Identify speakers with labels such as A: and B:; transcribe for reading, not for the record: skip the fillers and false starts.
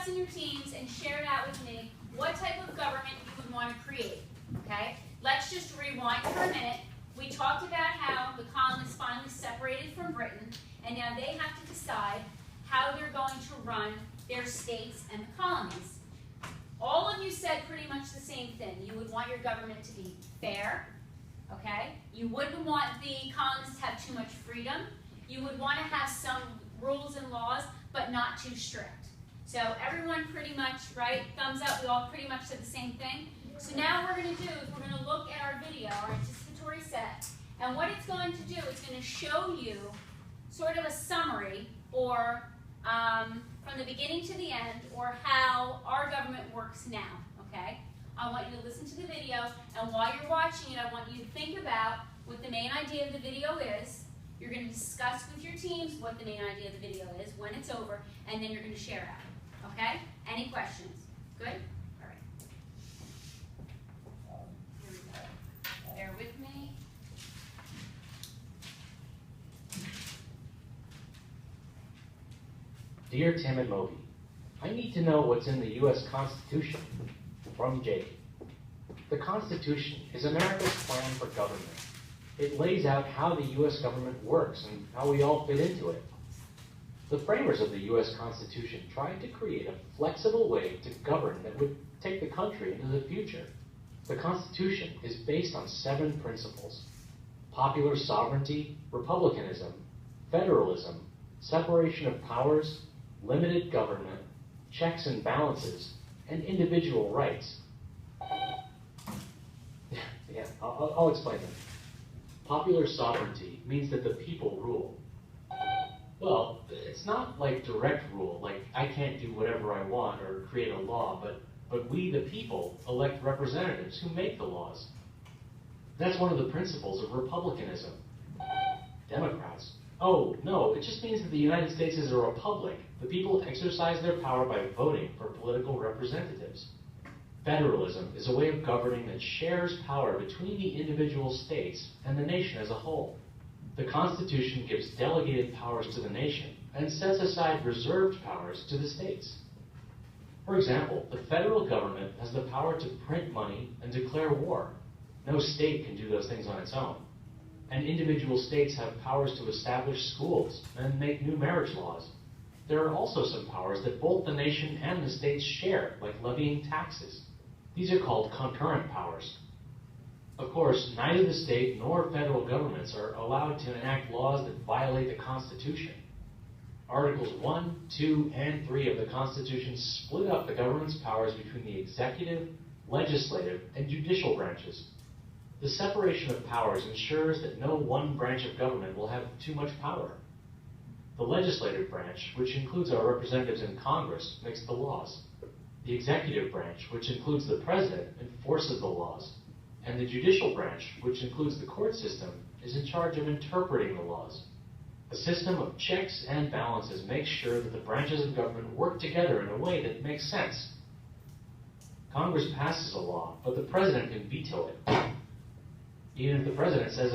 A: discuss in your teams and share it out with me what type of government you would want to create, okay? Let's just rewind for a minute. We talked about how the colonists finally separated from Britain, and now they have to decide how they're going to run their states and the colonies. All of you said pretty much the same thing. You would want your government to be fair, okay? You wouldn't want the colonists to have too much freedom. You would want to have some rules and laws, but not too strict. So everyone pretty much, right? Thumbs up, we all pretty much said the same thing. So now what we're going to do is we're going to look at our video, our anticipatory set, and what it's going to do, it's going to show you sort of a summary or from the beginning to the end, or how our government works now, okay? I want you to listen to the video, and while you're watching it, I want you to think about what the main idea of the video is. You're going to discuss with your teams what the main idea of the video is when it's over, and then you're going to share out, okay? Any questions? Good? All right. Here we go. Bear with me.
B: Dear Tim and Moby, I need to know what's in the U.S. Constitution. From Jake. The Constitution is America's plan for government. It lays out how the U.S. government works and how we all fit into it. The framers of the U.S. Constitution tried to create a flexible way to govern that would take the country into the future. The Constitution is based on 7 principles: popular sovereignty, republicanism, federalism, separation of powers, limited government, checks and balances, and individual rights. Yeah, I'll explain them. Popular sovereignty means that the people rule. Well, it's not like direct rule, like I can't do whatever I want or create a law, but we, the people, elect representatives who make the laws. That's one of the principles of republicanism. Democrats. Oh, no, it just means that the United States is a republic. The people exercise their power by voting for political representatives. Federalism is a way of governing that shares power between the individual states and the nation as a whole. The Constitution gives delegated powers to the nation and sets aside reserved powers to the states. For example, the federal government has the power to print money and declare war. No state can do those things on its own. And individual states have powers to establish schools and make new marriage laws. There are also some powers that both the nation and the states share, like levying taxes. These are called concurrent powers. Of course, neither the state nor federal governments are allowed to enact laws that violate the Constitution. Articles 1, 2, and 3 of the Constitution split up the government's powers between the executive, legislative, and judicial branches. The separation of powers ensures that no one branch of government will have too much power. The legislative branch, which includes our representatives in Congress, makes the laws. The executive branch, which includes the president, enforces the laws. And the judicial branch, which includes the court system, is in charge of interpreting the laws. A system of checks and balances makes sure that the branches of government work together in a way that makes sense. Congress passes a law, but the president can veto it. Even if the president says